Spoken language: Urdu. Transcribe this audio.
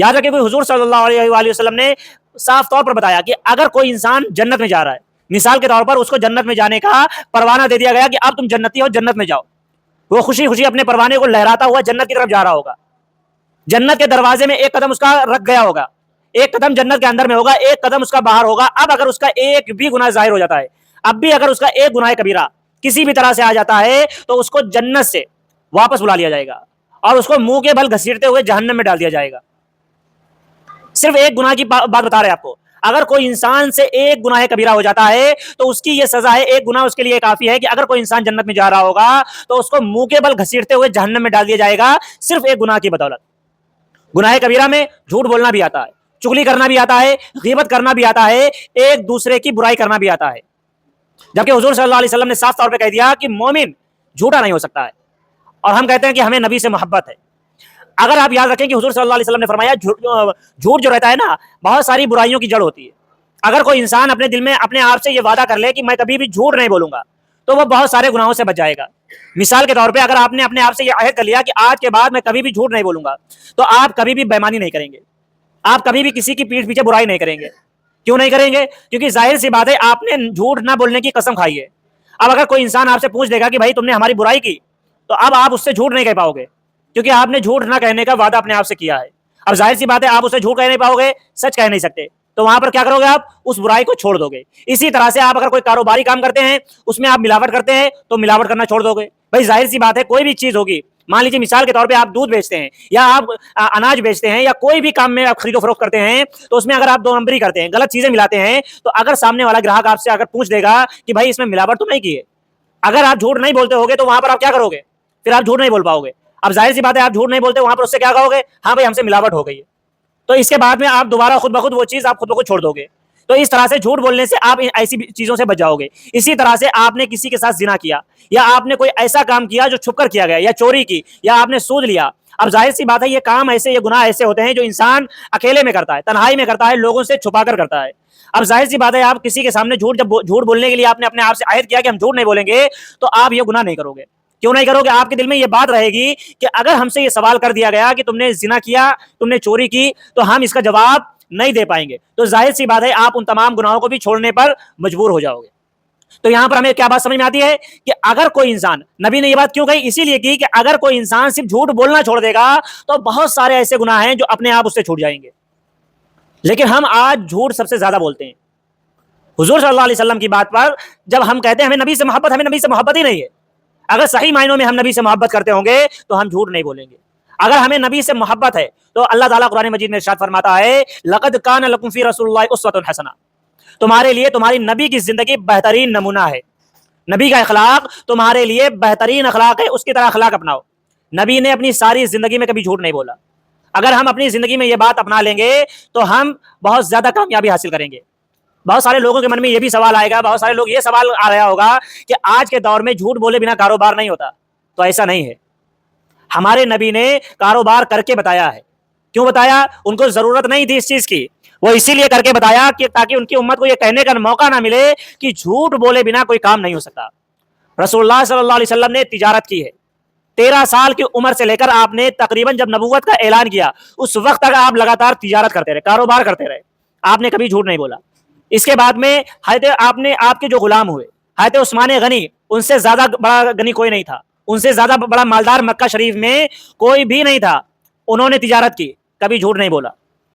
یاد رکھیں کہ حضور صلی اللہ علیہ وآلہ وسلم نے صاف طور پر بتایا کہ اگر کوئی انسان جنت میں جا رہا ہے، مثال کے طور پر اس کو جنت میں جانے کا پروانہ دے دیا گیا کہ اب تم جنتی ہو، جنت میں جاؤ، وہ خوشی خوشی اپنے پروانے کو لہراتا ہوا جنت کی طرف جا رہا ہوگا. جنت کے دروازے میں ایک قدم اس کا رکھ گیا ہوگا، ایک قدم جنت کے اندر میں ہوگا، ایک قدم اس کا باہر ہوگا. اب اگر اس کا ایک بھی گناہ ظاہر ہو جاتا ہے، اب بھی اگر اس کا ایک گناہ کبیرہ کسی بھی طرح سے آ جاتا ہے تو اس کو جنت سے واپس بلا لیا جائے گا اور اس کو منہ کے بل گھسیٹتے ہوئے جہنم میں ڈال دیا جائے گا. صرف ایک گناہ کی بات بتا رہے ہیں آپ کو. اگر کوئی انسان سے ایک گناہ کبیرہ ہو جاتا ہے تو اس کی یہ سزا ہے، ایک گناہ اس کے لیے کافی ہے کہ اگر کوئی انسان جنت میں جا رہا ہوگا تو اس کو منہ کے بل گھسیٹتے ہوئے جہنم میں ڈال دیا جائے گا، صرف ایک گناہ کی بدولت. گناہ کبیرہ میں جھوٹ بولنا بھی آتا ہے، چغلی کرنا بھی آتا ہے، غیبت کرنا بھی آتا ہے، ایک دوسرے کی برائی کرنا بھی آتا ہے. جبکہ حضور صلی اللہ علیہ وسلم نے صاف طور پہ کہہ دیا کہ مومن جھوٹا نہیں ہو سکتا ہے، اور ہم کہتے ہیں کہ ہمیں نبی سے محبت ہے. اگر آپ یاد رکھیں کہ حضور صلی اللہ علیہ وسلم نے فرمایا جھوٹ جو رہتا ہے نا بہت ساری برائیوں کی جڑ ہوتی ہے. اگر کوئی انسان اپنے دل میں اپنے آپ سے یہ وعدہ کر لے کہ میں کبھی بھی جھوٹ نہیں بولوں گا تو وہ بہت سارے گناہوں سے بچ جائے گا. مثال کے طور پہ اگر آپ نے اپنے آپ سے یہ عہد کر لیا کہ آج کے بعد میں کبھی بھی جھوٹ نہیں بولوں گا تو آپ کبھی بھی بےمانی نہیں کریں گے، آپ کبھی بھی کسی کی پیٹھ پیچھے برائی نہیں کریں گے. کیوں نہیں کریں گے؟ کیونکہ ظاہر سی بات ہے آپ نے جھوٹ نہ بولنے کی قسم کھائی ہے. اب اگر کوئی انسان آپ سے پوچھ دے گا کہ بھائی تم نے ہماری برائی کی، تو اب آپ اس سے جھوٹ نہیں کہہ پاؤ گے کیونکہ آپ نے جھوٹ نہ کہنے کا وعدہ اپنے آپ سے کیا ہے. اب ظاہر سی بات ہے آپ اسے جھوٹ کہہ نہیں پاؤ گے، سچ کہہ نہیں سکتے، تو وہاں پر کیا کرو گے؟ آپ اس برائی کو چھوڑ دو گے. اسی طرح سے آپ اگر کوئی کاروباری کام کرتے ہیں اس میں آپ ملاوٹ کرتے ہیں تو ملاوٹ کرنا چھوڑ دو گے. بھائی ظاہر سی بات ہے کوئی بھی چیز ہوگی، مان لیجیے مثال کے طور پہ آپ دودھ بیچتے ہیں یا آپ اناج بیچتے ہیں یا کوئی بھی کام میں آپ خرید و فروخت کرتے ہیں تو اس میں اگر آپ دو نمبری کرتے ہیں، غلط چیزیں ملاتے ہیں، تو اگر سامنے والا گراہک آپ سے اگر پوچھ دے گا کہ بھائی اس میں ملاوٹ تو نہیں کی ہے، اگر آپ جھوٹ نہیں بولتے ہوگے تو وہاں پر آپ کیا کرو گے؟ پھر آپ جھوٹ نہیں بول پاؤ گے. اب ظاہر سی بات ہے آپ جھوٹ نہیں بولتے، وہاں پر اس سے کیا کہو گے؟ ہاں بھائی ہم سے ملاوٹ ہو گئی ہے. تو اس کے بعد میں آپ دوبارہ خود بخود وہ چیز آپ خود بخود چھوڑ دو گے. تو اس طرح سے جھوٹ بولنے سے آپ ایسی چیزوں سے بچ جاؤ گے. اسی طرح سے آپ نے کسی کے ساتھ زنا کیا یا آپ نے کوئی ایسا کام کیا جو چھپ کر کیا گیا یا چوری کی یا آپ نے سود لیا. اب ظاہر سی بات ہے یہ کام ایسے، یہ گناہ ایسے ہوتے ہیں جو انسان اکیلے میں کرتا ہے، تنہائی میں کرتا ہے، لوگوں سے چھپا کر کرتا ہے. اب ظاہر سی بات ہے آپ کسی کے سامنے جھوٹ بولنے کے لیے آپ نے اپنے آپ سے عہد کیا کہ ہم جھوٹ نہیں بولیں گے، تو آپ یہ گناہ نہیں کرو گے. کیوں نہیں کرو گے؟ آپ کے دل میں یہ بات رہے گی کہ اگر ہم سے یہ سوال کر دیا گیا کہ تم نے زنا کیا، تم نے چوری کی، تو ہم اس کا جواب نہیں دے پائیں گے. تو ظاہر سی بات ہے آپ ان تمام گناہوں کو بھی چھوڑنے پر مجبور ہو جاؤ گے. تو یہاں پر ہمیں کیا بات سمجھ میں آتی ہے کہ اگر کوئی انسان، نبی نے یہ بات کیوں کہی؟ اسی لیے کی کہ اگر کوئی انسان صرف جھوٹ بولنا چھوڑ دے گا تو بہت سارے ایسے گناہ ہیں جو اپنے آپ اس سے چھوٹ جائیں گے. لیکن ہم آج جھوٹ سب سے زیادہ بولتے ہیں. حضور صلی اللہ علیہ وسلم کی بات پر جب ہم کہتے ہیں ہمیں نبی سے محبت، ہمیں نبی سے محبت ہی نہیں ہے. اگر صحیح معنوں میں ہم نبی سے محبت کرتے ہوں گے تو ہم جھوٹ نہیں بولیں گے. اگر ہمیں نبی سے محبت ہے تو اللہ تعالیٰ قرآن مجید میں ارشاد فرماتا ہے لقد کان لکم فی رسول اللہ اسوۃ حسنہ، تمہارے لیے تمہاری نبی کی زندگی بہترین نمونہ ہے. نبی کا اخلاق تمہارے لیے بہترین اخلاق ہے، اس کی طرح اخلاق اپناؤ. نبی نے اپنی ساری زندگی میں کبھی جھوٹ نہیں بولا. اگر ہم اپنی زندگی میں یہ بات اپنا لیں گے تو ہم بہت زیادہ کامیابی حاصل کریں گے. بہت سارے لوگوں کے من میں یہ بھی سوال آئے گا، بہت سارے لوگ یہ سوال آ رہا ہوگا کہ آج کے دور میں جھوٹ بولے بنا کاروبار نہیں ہوتا. تو ایسا نہیں ہے. ہمارے نبی نے کاروبار کر کے بتایا ہے. کیوں بتایا؟ ان کو ضرورت نہیں تھی اس چیز کی، وہ اسی لیے کر کے بتایا کہ تاکہ ان کی امت کو یہ کہنے کا موقع نہ ملے کہ جھوٹ بولے بنا کوئی کام نہیں ہو سکتا. رسول اللہ صلی اللہ علیہ وسلم نے تجارت کی ہے. 13 سال کی عمر سے لے کر آپ نے تقریباً جب نبوت کا اعلان کیا اس وقت تک آپ لگاتار تجارت کرتے رہے، کاروبار کرتے رہے. آپ نے کبھی جھوٹ نہیں بولا. اس کے بعد میں آپ کے جو غلام ہوئے حضرت عثمان غنی، ان سے زیادہ بڑا غنی کوئی نہیں تھا، ان سے زیادہ بڑا مالدار مکہ شریف میں کوئی بھی نہیں تھا. انہوں نے تجارت کی، کبھی جھوٹ نہیں بولا.